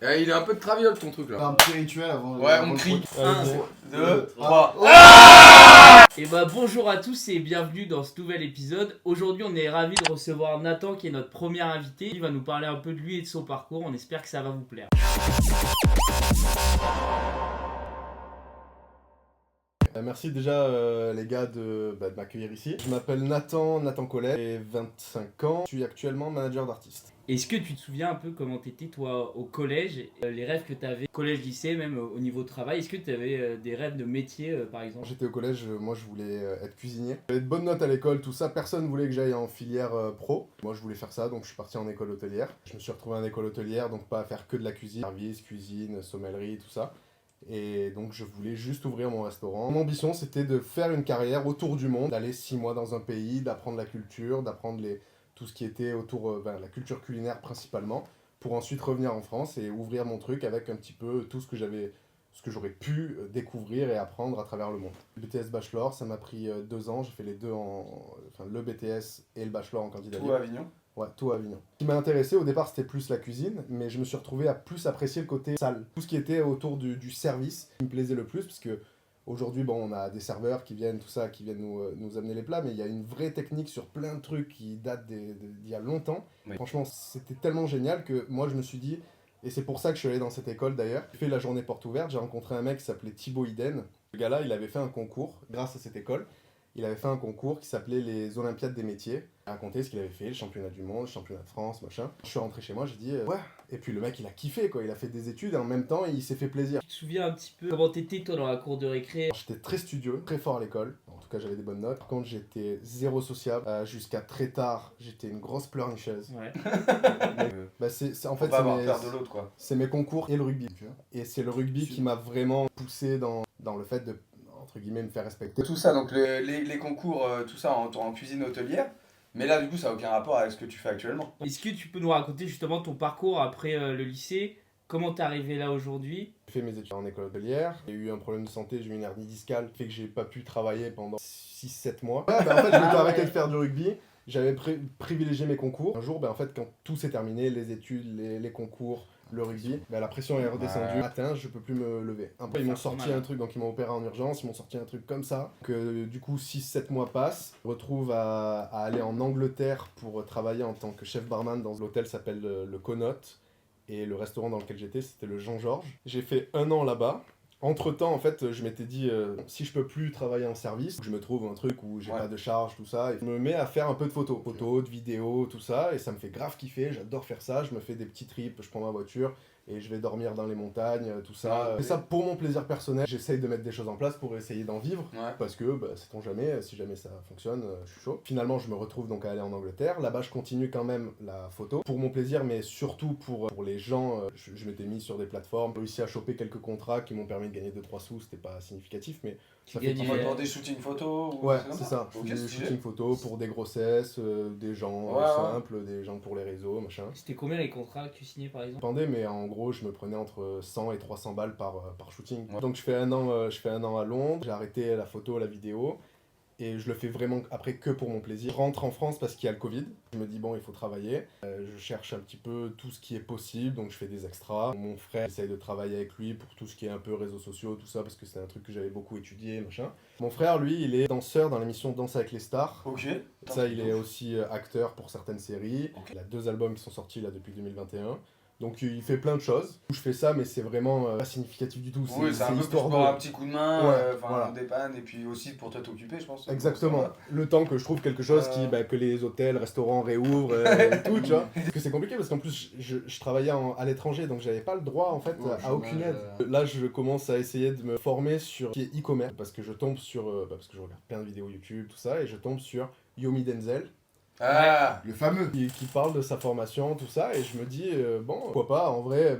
Il est un peu de traviole ton truc là. Un petit rituel avant. Ouais, on crie. 1, 2, 3. 3. Et bah bonjour à tous et bienvenue dans ce nouvel épisode. Aujourd'hui on est ravis de recevoir Nathan qui est notre premier invité. Il va nous parler un peu de lui et de son parcours, on espère que ça va vous plaire. Merci déjà les gars de m'accueillir ici. Je m'appelle Nathan Collet, j'ai 25 ans, je suis actuellement manager d'artistes. Est-ce que tu te souviens un peu comment t'étais toi au collège, les rêves que t'avais, collège, lycée, même au niveau travail, est-ce que t'avais des rêves de métier par exemple? Quand j'étais au collège, moi je voulais être cuisinier. J'avais de bonnes notes à l'école, tout ça, personne voulait que j'aille en filière pro. Moi je voulais faire ça, donc je suis parti en école hôtelière. Je me suis retrouvé en école hôtelière, donc pas à faire que de la cuisine, service, cuisine, sommellerie, tout ça. Et donc je voulais juste ouvrir mon restaurant. Mon ambition c'était de faire une carrière autour du monde, d'aller 6 mois dans un pays, d'apprendre la culture, d'apprendre tout ce qui était autour de la culture culinaire principalement, pour ensuite revenir en France et ouvrir mon truc avec un petit peu tout ce que j'aurais pu découvrir et apprendre à travers le monde. Le BTS Bachelor, ça m'a pris 2 ans, j'ai fait les deux le BTS et le Bachelor en candidat libre. Tout à Avignon. Ouais, tout à Avignon. Ce qui m'a intéressé au départ c'était plus la cuisine, mais je me suis retrouvé à plus apprécier le côté salle. Tout ce qui était autour du service qui me plaisait le plus, parce que aujourd'hui on a des serveurs qui viennent, tout ça, qui viennent nous amener les plats, mais il y a une vraie technique sur plein de trucs qui datent d'il y a longtemps. Oui. Franchement c'était tellement génial que moi je me suis dit, et c'est pour ça que je suis allé dans cette école d'ailleurs, j'ai fait la journée porte ouverte, j'ai rencontré un mec qui s'appelait Thibaut Iden. Ce gars-là il avait fait un concours grâce à cette école. Il avait fait un concours qui s'appelait les Olympiades des métiers. Il a raconté ce qu'il avait fait, le championnat du monde, le championnat de France, machin. Je suis rentré chez moi, j'ai dit ouais. Et puis le mec il a kiffé quoi, il a fait des études et en même temps il s'est fait plaisir. Tu te souviens un petit peu comment t'étais toi dans la cour de récré? J'étais très studieux, très fort à l'école. En tout cas j'avais des bonnes notes. Par contre j'étais zéro sociable. Jusqu'à très tard, j'étais une grosse pleurnicheuse. Ouais. En fait c'est mes concours et le rugby. Et c'est le rugby qui m'a vraiment poussé dans le fait de entre guillemets me faire respecter. Tout ça, donc les concours, tout ça en cuisine hôtelière. Mais là, du coup, ça n'a aucun rapport avec ce que tu fais actuellement. Est-ce que tu peux nous raconter justement ton parcours après le lycée? Comment t'es arrivé là aujourd'hui? J'ai fait mes études en école hôtelière. J'ai eu un problème de santé, j'ai eu une hernie discale qui fait que j'ai pas pu travailler pendant 6-7 mois. Ouais, en fait, je m'étais arrêté de faire du rugby. J'avais privilégié mes concours. Un jour, en fait, quand tout s'est terminé, les études, les concours, le rugby, la pression est redescendue. Matin, je peux plus me lever. Après, ils m'ont sorti un truc, donc ils m'ont opéré en urgence, ils m'ont sorti un truc comme ça. Que du coup, 6-7 mois passent. Je me retrouve à aller en Angleterre pour travailler en tant que chef barman dans l'hôtel s'appelle le Connaught. Et le restaurant dans lequel j'étais, c'était le Jean-Georges. J'ai fait 1 an là-bas. Entre-temps, en fait, je m'étais dit, si je peux plus travailler en service, je me trouve un truc où j'ai pas de charge, tout ça, et je me mets à faire un peu de photos, de vidéos, tout ça, et ça me fait grave kiffer, j'adore faire ça, je me fais des petits trips, je prends ma voiture, et je vais dormir dans les montagnes, tout ça. Et ça, pour mon plaisir personnel, j'essaye de mettre des choses en place pour essayer d'en vivre, parce que, sait-on jamais, si jamais ça fonctionne, je suis chaud. Finalement, je me retrouve donc à aller en Angleterre, là-bas je continue quand même la photo, pour mon plaisir, mais surtout pour les gens, je m'étais mis sur des plateformes, j'ai réussi à choper quelques contrats qui m'ont permis de gagner 2-3 sous, c'était pas significatif, mais ça fait pour des shootings photos ou ouais, c'est ça. Des shootings photos pour des grossesses, des gens simples, des gens pour les réseaux, machin. C'était combien les contrats que tu signais par exemple? Dépendait, mais en gros, je me prenais entre 100 et 300 balles par shooting. Ouais. Donc je fais un an à Londres, j'ai arrêté la photo, la vidéo. Et je le fais vraiment après que pour mon plaisir. Je rentre en France parce qu'il y a le Covid. Je me dis bon, il faut travailler. Je cherche un petit peu tout ce qui est possible, donc je fais des extras. Mon frère essaye de travailler avec lui pour tout ce qui est un peu réseaux sociaux, tout ça, parce que c'est un truc que j'avais beaucoup étudié, machin. Mon frère, lui, il est danseur dans l'émission Danse avec les stars. Ok. Ça, il est aussi acteur pour certaines séries. Okay. Il a 2 albums qui sont sortis là depuis 2021. Donc il fait plein de choses. Je fais ça, mais c'est vraiment pas significatif du tout. C'est un peu pour un petit coup de main, voilà. On dépanne, et puis aussi pour toi t'occuper, je pense. Exactement. Le temps que je trouve quelque chose que les hôtels, restaurants réouvrent et tout, tu vois. Parce que c'est compliqué parce qu'en plus, je travaillais à l'étranger, donc j'avais pas le droit en fait à aucune aide. Là, je commence à essayer de me former sur ce qui est e-commerce, parce que je tombe sur, parce que je regarde plein de vidéos YouTube, tout ça, et je tombe sur Yomi Denzel. Le fameux qui parle de sa formation, tout ça, et je me dis pourquoi pas, en vrai,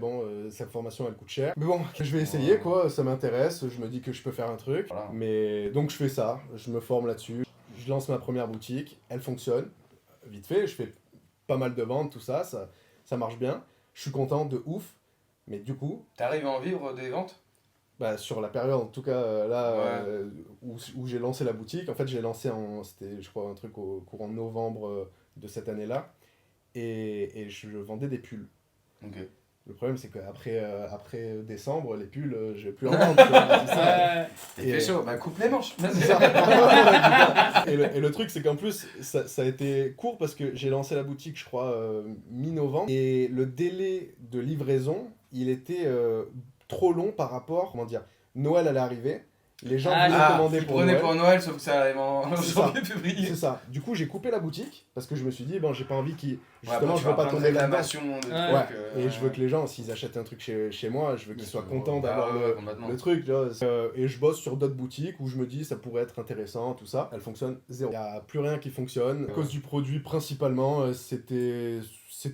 sa formation elle coûte cher, mais bon, je vais essayer quoi, ça m'intéresse, je me dis que je peux faire un truc, mais donc je fais ça, je me forme là-dessus, je lance ma première boutique, elle fonctionne, vite fait, je fais pas mal de ventes, tout ça, ça marche bien, je suis content de ouf, mais du coup... T'arrives à en vivre des ventes ? Sur la période en tout cas où j'ai lancé la boutique, en fait j'ai lancé c'était je crois un truc au courant novembre de cette année-là, et je vendais des pulls. Okay. Le problème, c'est qu'après après décembre, les pulls, je vais plus en vendre. Tu vois, c'est ça. Il fait chaud, bah coupe les manches. C'est ça. Et le truc, c'est qu'en plus, ça a été court parce que j'ai lancé la boutique, je crois, mi-novembre. Et le délai de livraison, il était trop long par rapport, comment dire, Noël allait arriver. Les gens voulaient commander pour Noël. Pour Noël, sauf que ça arrive en C'est janvier, février. C'est ça. Du coup, j'ai coupé la boutique parce que je me suis dit, bon, j'ai pas envie qu'ils. Justement, Ouais, je veux pas tomber là-dedans. Ouais. Et je veux que les gens, s'ils achètent un truc chez moi, je veux qu'ils soient contents d'avoir complètement. le truc. Tu vois. Et je bosse sur d'autres boutiques où je me dis, ça pourrait être intéressant, tout ça. Elle fonctionne zéro. Il n'y a plus rien qui fonctionne. À cause du produit, principalement, c'était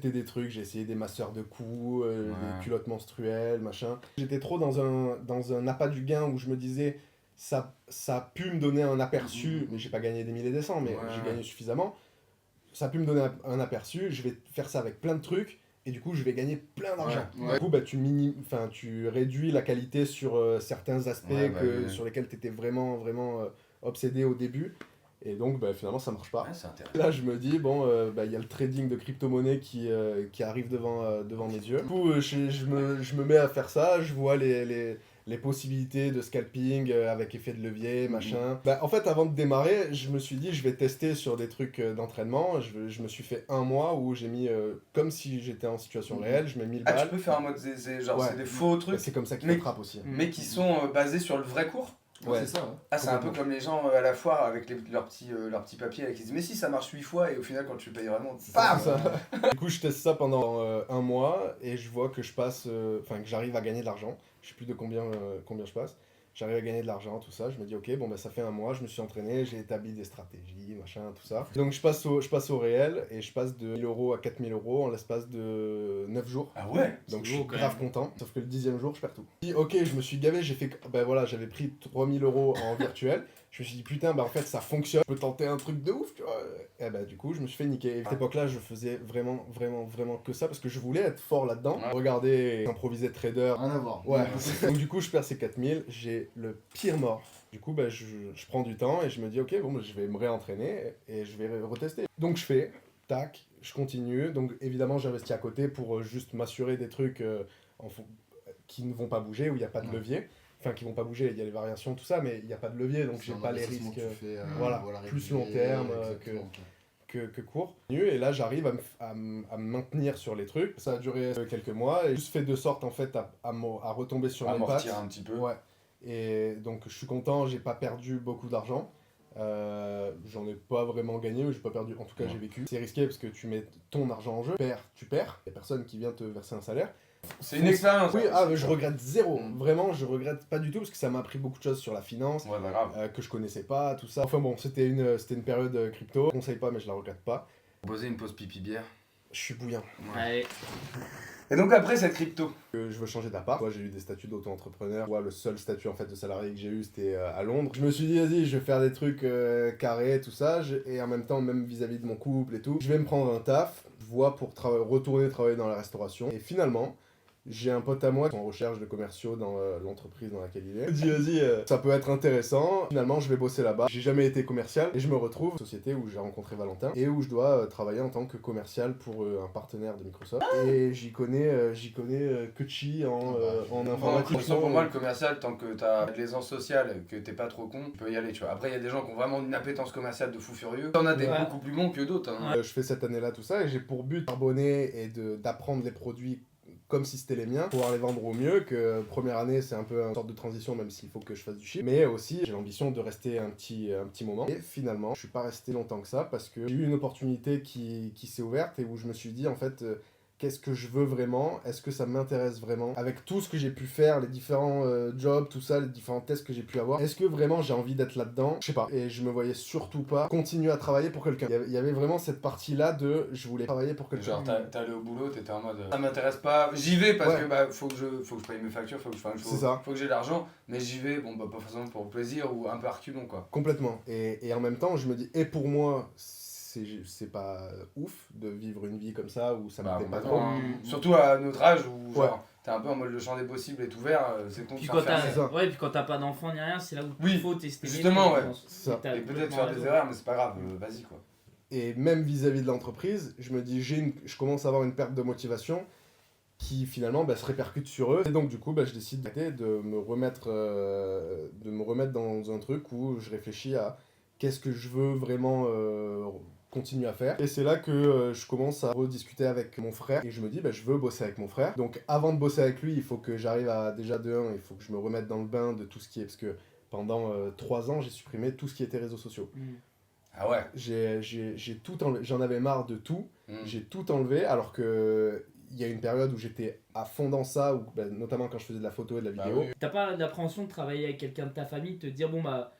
des trucs. J'ai essayé des masseurs de cou, des culottes menstruelles, machin. J'étais trop dans un appât du gain où je me disais. Ça a pu me donner un aperçu, mais j'ai pas gagné des milliers et des cents, mais j'ai gagné suffisamment. Ça a pu me donner un aperçu, je vais faire ça avec plein de trucs, et du coup je vais gagner plein d'argent. Ouais. Du coup bah, tu réduis la qualité sur certains aspects sur lesquels tu étais vraiment obsédé au début, et donc bah, finalement ça marche pas. Ouais, là je me dis, bon, y a le trading de crypto-monnaie qui arrive devant mes yeux. Du coup je me mets à faire ça, je vois les possibilités de scalping avec effet de levier, machin. Bah, en fait, avant de démarrer, je me suis dit, je vais tester sur des trucs d'entraînement. Je me suis fait un mois où j'ai mis, comme si j'étais en situation réelle, je mets 1000 balles. Ah, tu peux faire un mode zézé, genre c'est des faux trucs. Bah, c'est comme ça qu'ils attrapent aussi. Mais qui sont basés sur le vrai cours. Ouais, c'est ça. Ouais. Ah, c'est un peu comme les gens à la foire avec leurs petits papiers qui disent mais si ça marche 8 fois et au final quand tu payes vraiment bam ça. Du coup je teste ça pendant un mois et je vois que je passe, que j'arrive à gagner de l'argent. Je sais plus de combien je passe. J'arrive à gagner de l'argent, tout ça. Je me dis ok, bon bah ça fait un mois, je me suis entraîné, j'ai établi des stratégies, machin, tout ça. Donc je passe au réel et je passe de 1000 € à 4000 € en l'espace de 9 jours. Ah ouais. Donc je suis grave content, sauf que le 10e jour je perds tout. Puis, ok, je me suis gavé, j'ai fait, bah voilà, j'avais pris 3000 € en virtuel. Je me suis dit putain, bah en fait ça fonctionne, je peux tenter un truc de ouf, tu vois. Et bah du coup je me suis fait niquer. Et à cette époque-là, je faisais vraiment que ça parce que je voulais être fort là-dedans. Regarder, improviser trader. Rien à voir. Ouais. Donc du coup je perds ces 4000, j'ai le pire mort. Du coup bah, je prends du temps et je me dis ok, bon bah, je vais me réentraîner et je vais retester. Donc je fais, tac, je continue. Donc évidemment j'investis à côté pour juste m'assurer des trucs qui ne vont pas bouger, où il n'y a pas de levier. Enfin, qui vont pas bouger, il y a les variations, tout ça, mais il n'y a pas de levier, donc j'ai pas les risques plus long terme que court. Et là, j'arrive à me maintenir sur les trucs. Ça a duré quelques mois, et juste fait de sorte, en fait, à retomber sur mes pattes. Un petit peu. Ouais. Et donc, je suis content, j'ai pas perdu beaucoup d'argent. J'en ai pas vraiment gagné, mais j'ai pas perdu. En tout cas, j'ai vécu. C'est risqué parce que tu mets ton argent en jeu, tu perds. Il y a personne qui vient te verser un salaire. C'est une expérience. Oui, mais je regrette zéro. Vraiment, je regrette pas du tout parce que ça m'a appris beaucoup de choses sur la finance que je connaissais pas, tout ça. Enfin bon, c'était une période crypto. Je conseille pas, mais je la regrette pas. Poser une pause pipi bière. Je suis bouillant. Ouais. Et donc après cette crypto, Je veux changer d'appart. Moi, j'ai eu des statuts d'auto-entrepreneur. Moi, le seul statut en fait de salarié que j'ai eu, c'était à Londres. Je me suis dit, vas-y, je vais faire des trucs carrés, tout ça. Et en même temps, même vis-à-vis de mon couple et tout, je vais me prendre un taf. Voie pour retourner travailler dans la restauration. Et finalement, j'ai un pote à moi qui est en recherche de commerciaux dans l'entreprise dans laquelle il est. Je me dis, vas-y, ça peut être intéressant. Finalement, je vais bosser là-bas. J'ai jamais été commercial et je me retrouve dans une société où j'ai rencontré Valentin et où je dois travailler en tant que commercial pour un partenaire de Microsoft. Et j'y connais que chi en informatique. Pour moi, le commercial, tant que t'as de l'aisance sociale, que t'es pas trop con, tu peux y aller, tu vois. Après, il y a des gens qui ont vraiment une appétence commerciale de fou furieux. T'en as des beaucoup plus bons que d'autres. Hein. Je fais cette année-là tout ça et j'ai pour but d'abonner et d'apprendre les produits comme si c'était les miens, pouvoir les vendre au mieux, que première année c'est un peu une sorte de transition même s'il faut que je fasse du chiffre, mais aussi j'ai l'ambition de rester un petit moment, et finalement je suis pas resté longtemps que ça parce que j'ai eu une opportunité qui s'est ouverte et où je me suis dit en fait qu'est-ce que je veux vraiment, est-ce que ça m'intéresse vraiment, avec tout ce que j'ai pu faire, les différents jobs, tout ça, les différents tests que j'ai pu avoir, est-ce que vraiment j'ai envie d'être là-dedans, je sais pas, et je me voyais surtout pas continuer à travailler pour quelqu'un. Il y avait vraiment cette partie-là de je voulais travailler pour quelqu'un. Genre t'es allé au boulot, t'étais en mode ça m'intéresse pas, j'y vais parce que bah faut que je paye mes factures, faut que j'ai de l'argent, mais j'y vais, bon bah pas forcément pour le plaisir ou un peu reculons quoi. Complètement, et en même temps je me dis, et pour moi c'est pas ouf de vivre une vie comme ça où ça me plaît pas trop. Surtout à notre âge où genre t'es un peu en mode le champ des possibles est ouvert, c'est con de puis quand t'as pas d'enfant ni rien, c'est là où il faut tester. Justement, ouais. Et peut-être faire des erreurs, mais c'est pas grave, vas-y quoi. Et même vis-à-vis de l'entreprise, je me dis, je commence à avoir une perte de motivation. qui finalement se répercutent sur eux. Et donc du coup je décide de me remettre dans un truc où je réfléchis à qu'est-ce que je veux vraiment continuer à faire. Et c'est là que je commence à rediscuter avec mon frère et je me dis je veux bosser avec mon frère. Donc avant de bosser avec lui, il faut que j'arrive à déjà il faut que je me remette dans le bain de tout ce qui est, parce que pendant 3 ans j'ai supprimé tout ce qui était réseaux sociaux. Ah ouais. J'ai tout enlevé, j'en avais marre de tout, j'ai tout enlevé, alors que il y a une période où j'étais à fond dans ça, où, notamment quand je faisais de la photo et de la vidéo. Oui. T'as pas l'appréhension de travailler avec quelqu'un de ta famille, de te dire bon là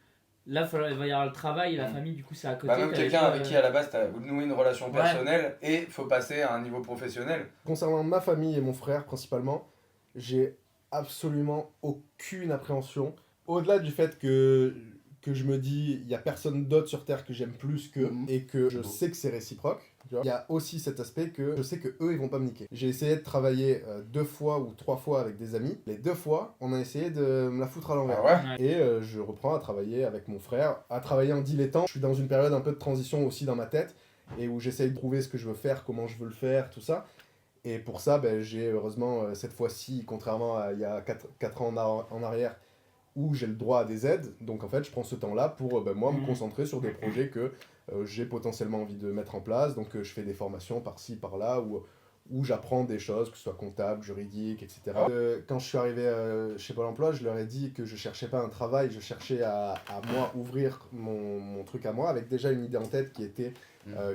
il va y avoir le travail et la famille, du coup c'est à côté. Même quelqu'un avec qui à la base t'as noué une relation personnelle et faut passer à un niveau professionnel. Concernant ma famille et mon frère principalement, j'ai absolument aucune appréhension. Au-delà du fait que je me dis, il n'y a personne d'autre sur Terre que j'aime plus qu'eux, et que je sais que c'est réciproque. Il y a aussi cet aspect que je sais que eux ils vont pas me niquer. J'ai essayé de travailler 2 fois ou 3 fois avec des amis. Les 2 fois, on a essayé de me la foutre à l'envers. Ah ouais. Et je reprends à travailler avec mon frère, à travailler en dilettant. Je suis dans une période un peu de transition aussi dans ma tête, et où j'essaye de trouver ce que je veux faire, comment je veux le faire, tout ça. Et pour ça, j'ai heureusement cette fois-ci, contrairement à il y a 4 ans en arrière, où j'ai le droit à des aides. Donc en fait, je prends ce temps-là pour moi me concentrer sur des projets que j'ai potentiellement envie de mettre en place. Donc je fais des formations par-ci, par-là, où j'apprends des choses, que ce soit comptable, juridique, etc. Quand je suis arrivé chez Pôle emploi, je leur ai dit que je cherchais pas un travail, je cherchais à moi ouvrir mon truc à moi, avec déjà une idée en tête qui était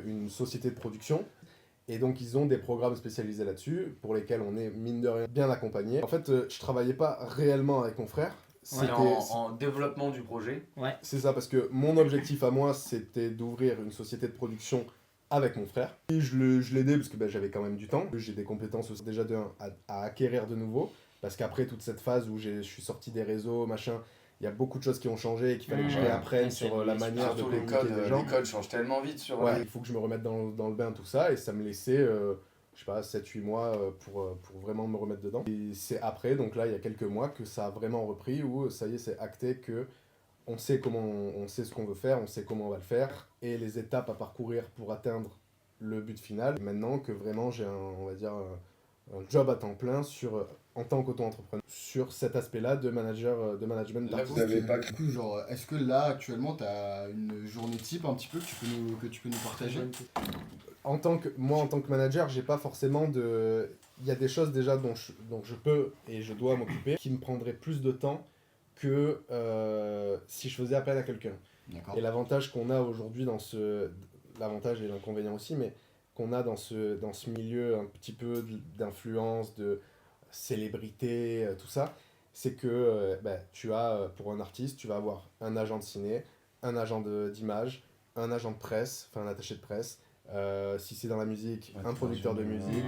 une société de production. Et donc ils ont des programmes spécialisés là-dessus, pour lesquels on est mine de rien bien accompagné. En fait, je travaillais pas réellement avec mon frère. C'était en développement du projet. Ouais. C'est ça, parce que mon objectif à moi, c'était d'ouvrir une société de production avec mon frère. Et je l'aidais parce que j'avais quand même du temps. J'ai des compétences aussi, déjà à acquérir de nouveau. Parce qu'après toute cette phase où je suis sorti des réseaux, machin, il y a beaucoup de choses qui ont changé et qu'il fallait que je réapprenne sur la manière de communiquer des gens. Les codes changent tellement vite sur... Ouais, il faut que je me remette dans le bain, tout ça. Et ça me laissait... je sais pas, 7-8 mois pour vraiment me remettre dedans. Et c'est après, donc là, il y a quelques mois, que ça a vraiment repris, où ça y est, c'est acté que on sait ce qu'on veut faire, on sait comment on va le faire, et les étapes à parcourir pour atteindre le but final. Maintenant que vraiment j'ai un job à temps plein en tant qu'auto-entrepreneur sur cet aspect-là de management d'artiste. Vous n'avez pas du coup, genre, est-ce que là actuellement tu as une journée type un petit peu que tu peux nous partager? En tant que manager, j'ai pas forcément de... Il y a des choses déjà dont je peux et je dois m'occuper qui me prendraient plus de temps que si je faisais appel à quelqu'un. D'accord. Et l'avantage qu'on a aujourd'hui l'avantage et l'inconvénient aussi, mais qu'on a dans ce milieu un petit peu d'influence, de célébrité, tout ça, c'est que tu as, pour un artiste, tu vas avoir un agent de ciné, un agent d'image, un agent de presse, enfin un attaché de presse, si c'est dans la musique, un producteur de musique.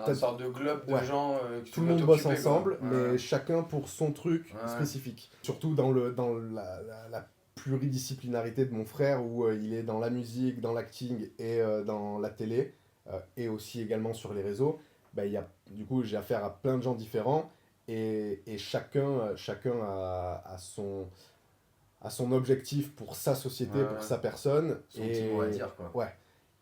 Une sorte de globe de gens que tout le monde bosse ensemble, mais chacun pour son truc spécifique. Surtout dans la pluridisciplinarité de mon frère, où il est dans la musique, dans l'acting et dans la télé, et aussi également sur les réseaux. Du coup, j'ai affaire à plein de gens différents, et chacun a son objectif pour sa société, pour sa personne. Son petit mot à dire, quoi. Ouais.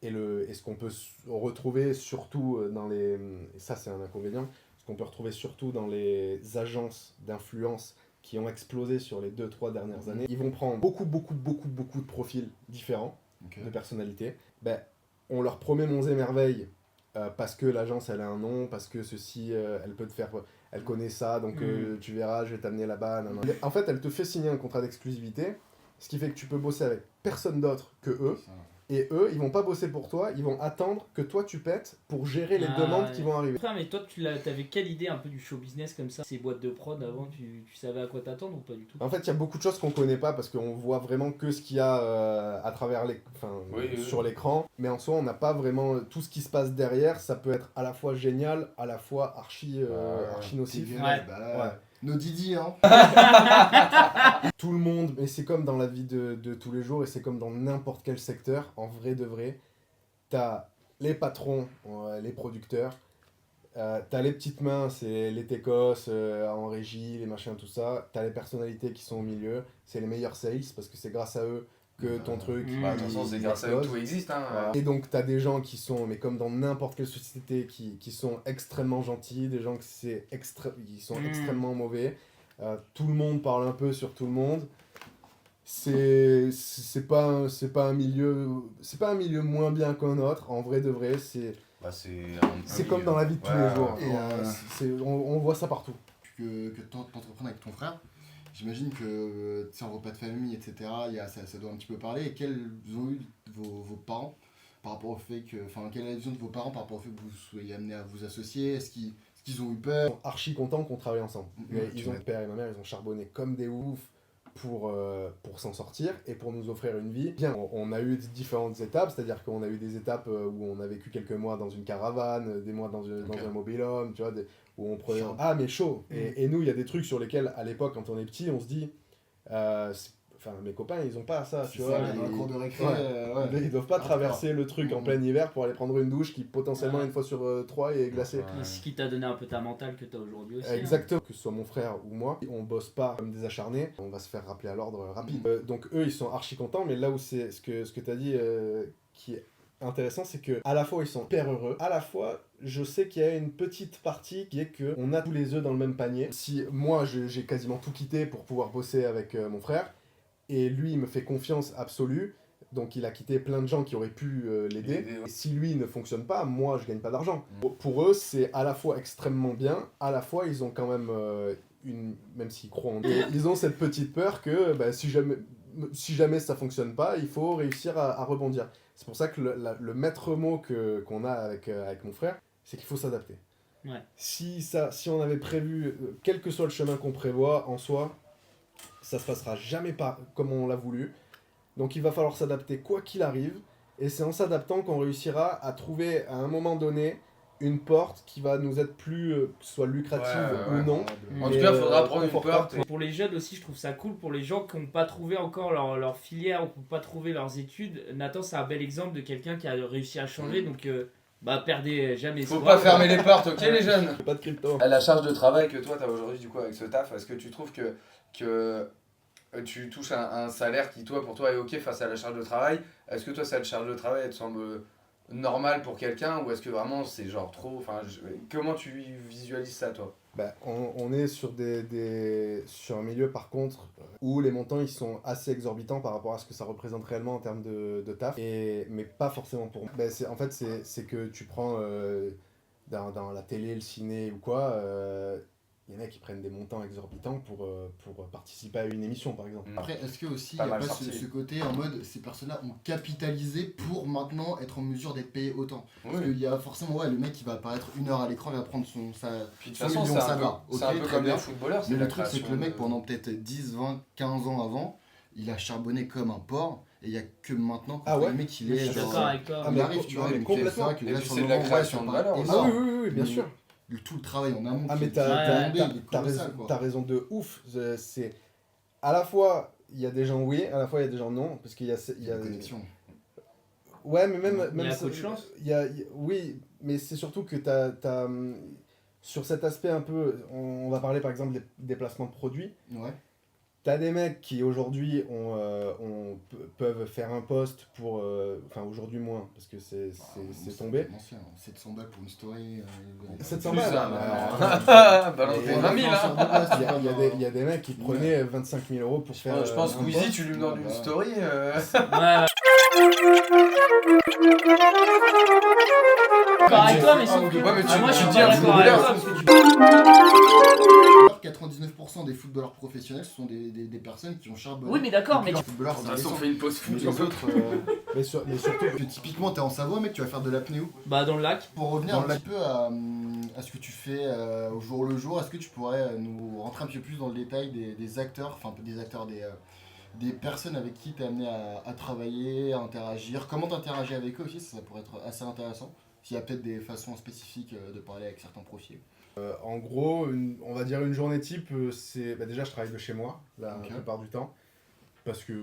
Et ce qu'on peut retrouver surtout et ça c'est un inconvénient, ce qu'on peut retrouver surtout dans les agences d'influence qui ont explosé sur les 2-3 dernières années, ils vont prendre beaucoup de profils différents, de personnalités. On leur promet monts et merveilles parce que l'agence elle a un nom, parce que ceci elle peut te faire, elle connaît ça, donc tu verras, je vais t'amener là-bas. En fait, elle te fait signer un contrat d'exclusivité, ce qui fait que tu peux bosser avec personne d'autre que eux. Et eux, ils vont pas bosser pour toi, ils vont attendre que toi tu pètes pour gérer les demandes qui vont arriver. Frère, mais toi, t'avais quelle idée un peu du show business comme ça? Ces boîtes de prod avant, tu savais à quoi t'attendre ou pas du tout? En fait, il y a beaucoup de choses qu'on connaît pas parce qu'on voit vraiment que ce qu'il y a à travers sur l'écran. Mais en soi, on n'a pas vraiment tout ce qui se passe derrière. Ça peut être à la fois génial, à la fois archi nocif. Nos Didi, hein. Tout le monde, mais c'est comme dans la vie de tous les jours et c'est comme dans n'importe quel secteur, en vrai de vrai. T'as les patrons, les producteurs, t'as les petites mains, c'est les techos en régie, les machins, tout ça. T'as les personnalités qui sont au milieu, c'est les meilleurs sales parce que c'est grâce à eux que ton truc. De toute façon, c'est grâce à eux que tout existe. Hein. Voilà. Et donc, t'as des gens qui sont, mais comme dans n'importe quelle société, qui sont extrêmement gentils, des gens qui sont extrêmement mauvais. Tout le monde parle un peu sur tout le monde. C'est pas un milieu moins bien qu'un autre. En vrai de vrai, c'est comme dans la vie de tous les jours. Et on voit ça partout. Que t'entreprends avec ton frère, j'imagine que tu sais, en repas de famille, etc., ça doit un petit peu parler. Et quels ont eu vos parents par rapport au fait que. Enfin, quelle est la vision de vos parents par rapport au fait que vous soyez amenés à vous associer? Est-ce qu'ils ont eu peur? Ils sont archi contents qu'on travaille ensemble. Mon père et ma mère, ils ont charbonné comme des oufs pour s'en sortir et pour nous offrir une vie. Bien, on a eu différentes étapes, c'est-à-dire qu'on a eu des étapes où on a vécu quelques mois dans une caravane, des mois dans un mobil-home, tu vois, où on prenait... Ah, mais chaud. Et nous, il y a des trucs sur lesquels, à l'époque, quand on est petit, on se dit... Enfin, mes copains, ils ont pas ça, tu vois. Un cours de récré, ils doivent pas traverser le truc en plein hiver pour aller prendre une douche qui, potentiellement, une fois sur 3 est glacée. Ce qui t'a donné un peu ta mentale que t'as aujourd'hui aussi. Exactement. Que ce soit mon frère ou moi, on bosse pas comme des acharnés, on va se faire rappeler à l'ordre rapide. Donc eux, ils sont archi contents, mais là où c'est ce que t'as dit qui est intéressant, c'est que à la fois ils sont hyper heureux, à la fois je sais qu'il y a une petite partie qui est que on a tous les œufs dans le même panier. Si moi j'ai quasiment tout quitté pour pouvoir bosser avec mon frère, et lui il me fait confiance absolue, donc il a quitté plein de gens qui auraient pu l'aider. Et si lui ne fonctionne pas, moi je gagne pas d'argent. Pour eux c'est à la fois extrêmement bien, à la fois ils ont quand même même s'ils croient en Dieu, ils ont cette petite peur que si jamais ça fonctionne pas, il faut réussir à rebondir. C'est pour ça que le maître mot qu'on a avec mon frère, c'est qu'il faut s'adapter. Ouais. Si on avait prévu, quel que soit le chemin qu'on prévoit en soi, ça se passera jamais pas comme on l'a voulu. Donc il va falloir s'adapter quoi qu'il arrive, et c'est en s'adaptant qu'on réussira à trouver à un moment donné une porte qui va nous être plus, que ce soit lucrative ou non. En tout cas, il faudra prendre une porte. Pour les jeunes aussi, je trouve ça cool. Pour les gens qui n'ont pas trouvé encore leur filière ou qui n'ont pas trouvé leurs études, Nathan, c'est un bel exemple de quelqu'un qui a réussi à changer. Donc, perdez jamais. Faut pas fermer les portes, ok les jeunes. Pas de crypto. La charge de travail que toi, tu as aujourd'hui du coup avec ce taf, est-ce que tu trouves que tu touches un salaire qui, pour toi, est ok face à la charge de travail? Est-ce que toi, cette charge de travail, elle te semble normale pour quelqu'un, ou est-ce que vraiment c'est genre trop... Comment tu visualises ça, toi? On est sur sur un milieu, par contre, où les montants, ils sont assez exorbitants par rapport à ce que ça représente réellement en termes de taf, mais pas forcément pour moi. En fait, c'est que tu prends dans la télé, le ciné ou quoi... Il y en a qui prennent des montants exorbitants pour participer à une émission, par exemple. Après, est-ce que aussi il n'y a pas ce côté en mode ces personnes-là ont capitalisé pour maintenant être en mesure d'être payés autant? Parce qu'il y a forcément, le mec qui va apparaître 1 heure à l'écran, il va prendre son million, ça va. C'est un peu comme les footballeurs. Mais le truc, c'est que le mec, pendant peut-être 10, 20, 15 ans avant, il a charbonné comme un porc. Et il n'y a que maintenant que le mec, il est. Je suis d'accord avec toi. Il arrive, tu vois, il fait ça, que là, sur le moment, de la création de valeur. Ah oui, bien sûr. Tout le travail en amont. Mais t'as raison de ouf. C'est à la fois il y a des gens oui, à la fois il y a des gens non, parce qu'il y a des connexions. Ouais, mais même il y a peu de chance. Oui, mais c'est surtout que t'as sur cet aspect un peu, on va parler par exemple des déplacements de produits. Ouais. T'as des mecs qui aujourd'hui peuvent faire un post pour... Enfin aujourd'hui moins, parce que c'est tombé. 700 balles pour une story. 700 balles Balancez 20 000 Il y a des mecs qui prenaient 25 000 euros pour faire... Je pense que Squeezie, tu lui demandes une story. Avec toi, mais sauf que moi je suis bien d'accord avec toi parce que tu 99% des footballeurs professionnels ce sont des personnes qui ont charbonné. Oui, mais d'accord, mais de toute façon, on fait une pause foot. Les autres, mais surtout que typiquement t'es en Savoie, mec, tu vas faire de l'apnée où? dans le lac. Pour revenir un petit peu à ce que tu fais au jour le jour, est-ce que tu pourrais nous rentrer un petit peu plus dans le détail des acteurs, enfin des acteurs, des personnes avec qui tu es amené à travailler, à interagir? Comment tu interagis avec eux aussi, ça pourrait être assez intéressant. S'il y a peut-être des façons spécifiques de parler avec certains profils. En gros, on va dire une journée type, c'est déjà je travaille de chez moi la plupart du temps, parce que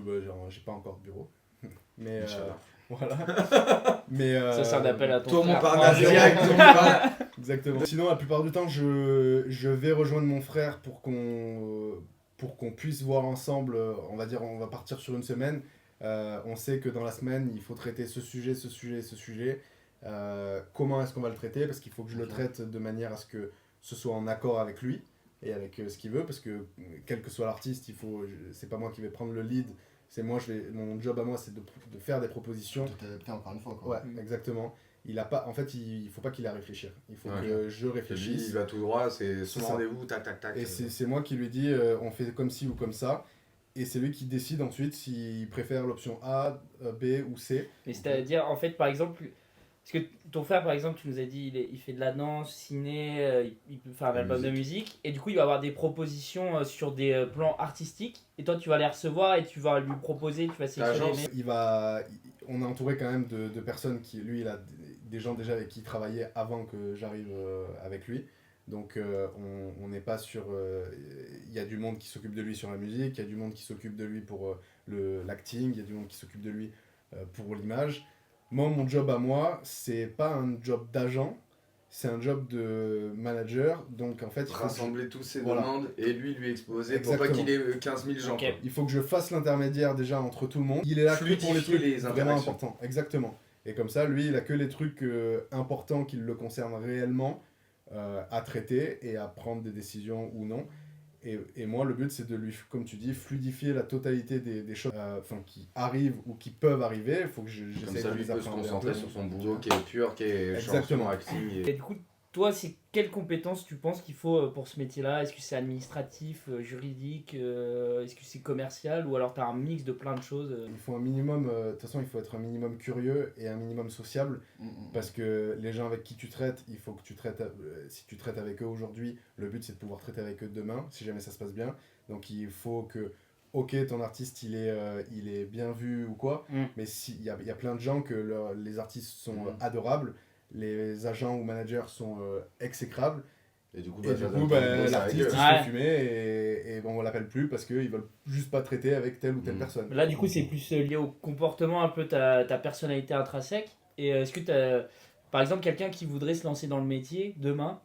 j'ai pas encore de bureau. Mais voilà. Mais ça c'est un appel à ton Toi, mon frère. partenaire direct. Exactement. Sinon, la plupart du temps, je vais rejoindre mon frère pour qu'on puisse voir ensemble. On va dire, on va partir sur une semaine. On sait que dans la semaine, il faut traiter ce sujet. Comment est-ce qu'on va le traiter? Parce qu'il faut que je le traite de manière à ce que ce soit en accord avec lui et avec ce qu'il veut. Parce que quel que soit l'artiste, c'est pas moi qui vais prendre le lead. Mon job à moi, c'est de faire des propositions. De t'adapter encore une fois, quoi. Ouais, exactement. En fait, il faut pas qu'il ait à réfléchir. Il faut que je Lui, réfléchisse. il va tout droit, c'est son ça. rendez-vous, tac, tac, tac. Et c'est moi qui lui dis on fait comme ci ou comme ça. Et c'est lui qui décide ensuite s'il préfère l'option A, B ou C. Mais c'est-à-dire, en fait, par exemple, parce que ton frère, par exemple, tu nous as dit, il fait de la danse, ciné, il peut faire un album de musique, et du coup, il va avoir des propositions sur des plans artistiques, et toi, tu vas les recevoir et tu vas lui proposer, tu vas sélectionner. On est entouré quand même de personnes lui, il a des gens déjà avec qui il travaillait avant que j'arrive avec lui. Donc on n'est pas sur... Il y a du monde qui s'occupe de lui sur la musique, il y a du monde qui s'occupe de lui pour l'acting, il y a du monde qui s'occupe de lui pour l'image. Moi, mon job à moi, c'est pas un job d'agent, c'est un job de manager. Donc en fait, il faut rassembler tous ses demandes et lui exposer Exactement. pour pas qu'il ait 15 000 gens. Okay. Il faut que je fasse l'intermédiaire déjà entre tout le monde. Il est là que pour les trucs vraiment importants. Exactement. Et comme ça, lui, il a que les trucs importants qui le concernent réellement à traiter et à prendre des décisions ou non. Et moi, le but, c'est de lui, comme tu dis, fluidifier la totalité des choses qui arrivent ou qui peuvent arriver. Il faut que j'essaie de les appréhender. Comme ça, lui peut se concentrer sur son boulot qui est pur, qui est exactement. chanson, acting. Et du coup, toi, c'est quelles compétences tu penses qu'il faut pour ce métier-là? Est-ce que c'est administratif, juridique, est-ce que c'est commercial, ou alors tu as un mix de plein de choses? Il faut un minimum, de toute façon, il faut être un minimum curieux et un minimum sociable, parce que les gens avec qui tu traites, il faut que tu traites, si tu traites avec eux aujourd'hui, le but c'est de pouvoir traiter avec eux demain, si jamais ça se passe bien. Donc il faut que, ok, ton artiste il est bien vu ou quoi, mais il y a plein de gens que les artistes sont adorables, les agents ou managers sont exécrables. Et du coup, l'artiste il se fait fumer et on l'appelle plus parce qu'ils veulent juste pas traiter avec telle ou telle personne. Là, du coup, c'est plus lié au comportement, un peu ta personnalité intrinsèque. Et est-ce que tu as, par exemple, quelqu'un qui voudrait se lancer dans le métier demain,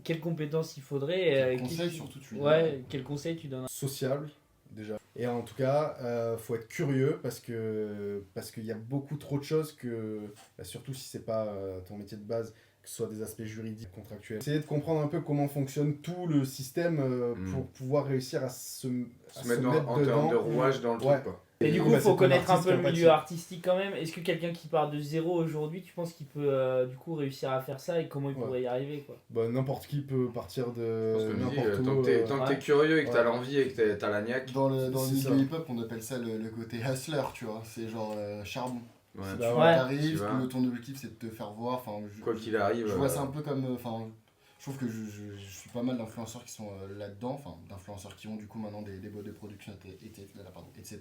quelles compétences il faudrait? Quel conseil surtout tu donnes? Ouais, quel conseil tu donnes? Sociable, déjà. Et en tout cas, faut être curieux parce qu'il y a beaucoup trop de choses que, surtout si c'est pas ton métier de base, que ce soit des aspects juridiques, contractuels. Essayer de comprendre un peu comment fonctionne tout le système pour pouvoir réussir à se mettre en termes de rouage dans le truc, quoi. Et du coup, il faut connaître un peu le milieu artistique quand même. Est-ce que quelqu'un qui part de zéro aujourd'hui, tu penses qu'il peut du coup réussir à faire ça, et comment il pourrait y arriver, quoi? Bah, n'importe qui peut partir de n'importe où. Tant que t'es curieux et que t'as l'envie et que t'as la niaque. Dans le milieu hip-hop, on appelle ça le côté hustler, tu vois. C'est genre charbon. Ouais. Si tu arrives, que ton objectif c'est de te faire voir. Quoi qu'il arrive. Je vois ça un peu comme. Je trouve que je suis pas mal d'influenceurs qui sont là-dedans, d'influenceurs qui ont du coup maintenant des boîtes de production, etc.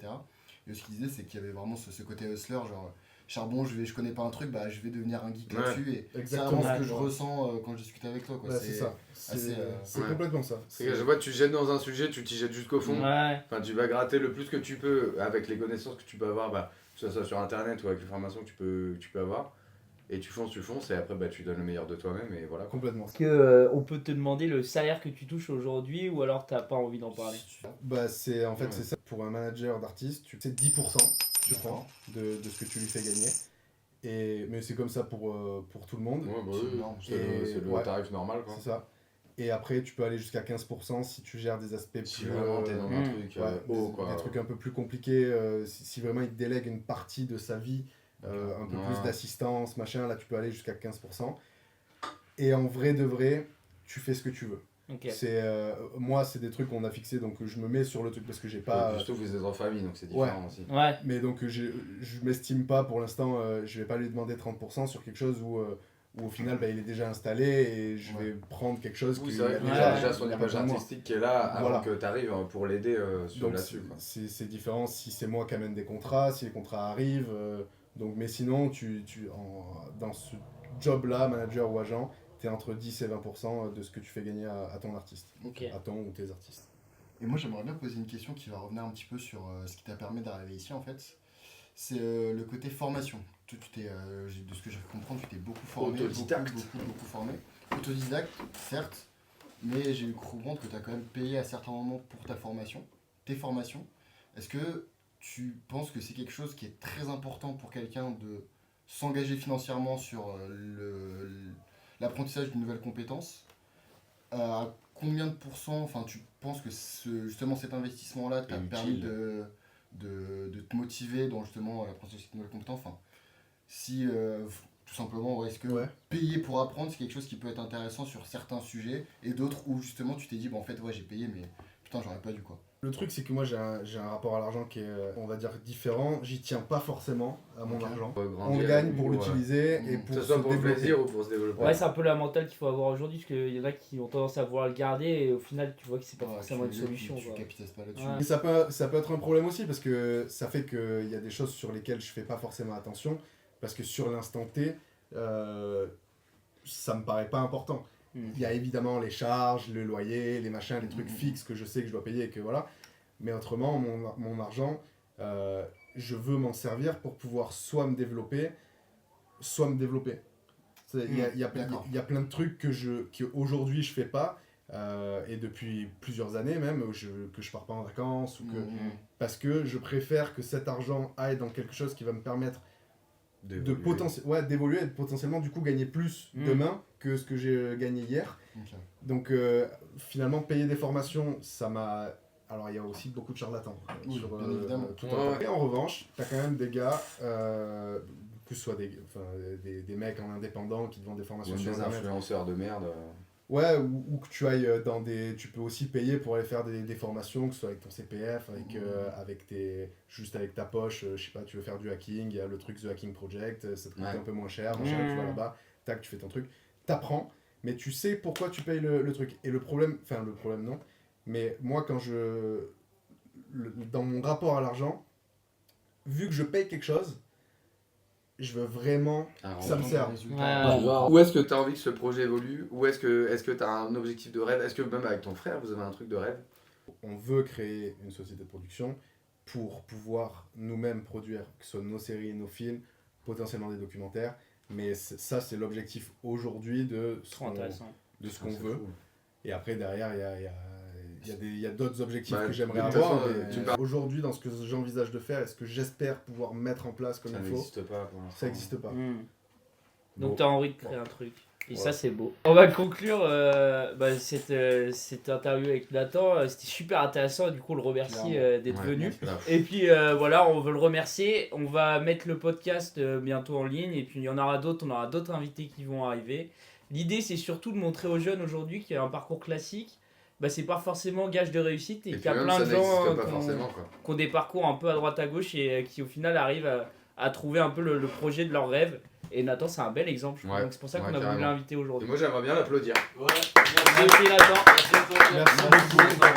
Et ce qu'ils disaient, c'est qu'il y avait vraiment ce côté hustler, genre charbon, je connais pas un truc, bah je vais devenir un geek là-dessus. Et c'est vraiment ce que je ressens quand je discute avec toi, quoi. C'est ça. C'est complètement ça. Je vois, tu jettes dans un sujet, tu t'y jettes jusqu'au fond. Ouais. Enfin, tu vas gratter le plus que tu peux avec les connaissances que tu peux avoir, que ce soit sur internet ou avec les formations que tu peux avoir. Et tu fonces, et après tu donnes le meilleur de toi-même, et voilà. Complètement. Est-ce que on peut te demander le salaire que tu touches aujourd'hui, ou alors t'as pas envie d'en parler? Bah c'est ça, pour un manager d'artiste, c'est 10% je crois de ce que tu lui fais gagner. Mais c'est comme ça pour tout le monde. C'est le tarif normal, quoi. C'est ça. Et après tu peux aller jusqu'à 15% si tu gères des aspects plus... vraiment t'es dans un truc haut, quoi. Des trucs un peu plus compliqués, si vraiment il te délègue une partie de sa vie, un peu plus d'assistance, machin, là tu peux aller jusqu'à 15%. Et en vrai de vrai, tu fais ce que tu veux. Okay. Moi, c'est des trucs qu'on a fixés, donc je me mets sur le truc parce que j'ai pas... Surtout que vous êtes en famille, donc c'est différent aussi. Ouais. Mais donc je m'estime pas pour l'instant, je vais pas lui demander 30% sur quelque chose où au final il est déjà installé et je vais prendre quelque chose qui a déjà son image artistique qui est là avant que tu arrives pour l'aider là-dessus. C'est différent si c'est moi qui amène des contrats, si les contrats arrivent. Mais sinon, dans ce job-là, manager ou agent, tu es entre 10 et 20% de ce que tu fais gagner à ton artiste, à ton ou tes artistes. Et moi, j'aimerais bien poser une question qui va revenir un petit peu sur ce qui t'a permis d'arriver ici, en fait. C'est le côté formation. De ce que j'ai pu comprendre, tu t'es beaucoup formé. Autodidacte. Beaucoup formé. Autodidacte, certes, mais j'ai cru comprendre que tu as quand même payé à certains moments pour tes formations. Est-ce que tu penses que c'est quelque chose qui est très important pour quelqu'un de s'engager financièrement sur l'apprentissage d'une nouvelle compétence? À combien de pourcents, enfin, tu penses que justement cet investissement-là t'a Est permis utile. de te motiver dans justement l'apprentissage d'une nouvelle compétence? Enfin, si tout simplement, est-ce que Ouais. payer pour apprendre, c'est quelque chose qui peut être intéressant sur certains sujets et d'autres où justement tu t'es dit, en fait, ouais, j'ai payé, mais putain, j'aurais pas dû quoi. Le truc, c'est que moi, j'ai un rapport à l'argent qui est, on va dire, différent. J'y tiens pas forcément à mon Ok. argent. Pour On grandir, le gagne pour ouais. l'utiliser et Mm. pour Que se ce soit pour le développer. plaisir ou pour se développer. Ouais, c'est un peu la mentale qu'il faut avoir aujourd'hui, parce qu'il y en a qui ont tendance à vouloir le garder et au final, tu vois que c'est pas Ouais, forcément une tu solution. Tu quoi. capitalises pas là-dessus. Ouais. Mais ça peut être un problème aussi parce que ça fait qu'il y a des choses sur lesquelles je fais pas forcément attention parce que sur l'instant T, ça me paraît pas important. Il y a évidemment les charges, le loyer, les machins, les trucs fixes que je sais que je dois payer et que voilà. Mais autrement, mon argent, je veux m'en servir pour pouvoir soit me développer, soit me développer. Il y a plein de trucs qu'aujourd'hui je fais pas, et depuis plusieurs années même, que je pars pas en vacances, ou que, parce que je préfère que cet argent aille dans quelque chose qui va me permettre d'évoluer et de potentiellement du coup gagner plus demain que ce que j'ai gagné hier. Ok. Donc finalement payer des formations, ça m'a... Alors il y a aussi beaucoup de charlatans Oui, sur bien évidemment. tout Ouais. un tas. Et en revanche, t'as quand même des gars, que ce soit des mecs en indépendant qui te vendent des formations sur Des internet. influenceurs de merde. Ouais, ou que tu ailles dans des... Tu peux aussi payer pour aller faire des formations, que ce soit avec ton CPF, juste avec ta poche, je sais pas, tu veux faire du hacking, il y a le truc The Hacking Project, ça te coûte Ouais. un peu moins cher, machin, tu vas là-bas, tac, tu fais ton truc, t'apprends, mais tu sais pourquoi tu payes le truc. Et le problème non, mais moi dans mon rapport à l'argent, vu que je paye quelque chose, je veux vraiment Alors, que ça me serve. Ouais. Où est-ce que tu as envie que ce projet évolue? Ou est-ce que tu as un objectif de rêve? Est-ce que même avec ton frère, vous avez un truc de rêve? On veut créer une société de production pour pouvoir nous-mêmes produire, que ce soit nos séries, nos films, potentiellement des documentaires. Mais ça, c'est l'objectif aujourd'hui de ce Trop qu'on intéressant. C'est veut. fou. Et après, derrière, il y a d'autres objectifs Bah, que j'aimerais de toute avoir. façon, Mais tu parles- aujourd'hui, dans ce que j'envisage de faire et ce que j'espère pouvoir mettre en place comme Ça il faut, n'existe pas pour l'instant. ça n'existe pas. Donc Bon. tu as envie de créer un truc. Et Voilà. ça, c'est beau. On va conclure cette interview avec Nathan. C'était super intéressant. Du coup, on le remercie d'être Ouais, venu. merci. Et puis voilà, on veut le remercier. On va mettre le podcast bientôt en ligne. Et puis il y en aura d'autres. On aura d'autres invités qui vont arriver. L'idée, c'est surtout de montrer aux jeunes aujourd'hui qu'il y a un parcours classique. C'est pas forcément gage de réussite. Et Et qu'il y a puis même, plein ça de gens n'existe pas forcément, quoi. qui ont des parcours un peu à droite à gauche et qui au final arrivent à trouver un peu le projet de leur rêve. Et Nathan, c'est un bel exemple, je trouve. Ouais, Donc c'est pour ça qu'on ouais, a voulu carrément. l'inviter Et aujourd'hui. moi, j'aimerais bien l'applaudir. Ouais, Merci Nathan. merci à toi. Merci beaucoup.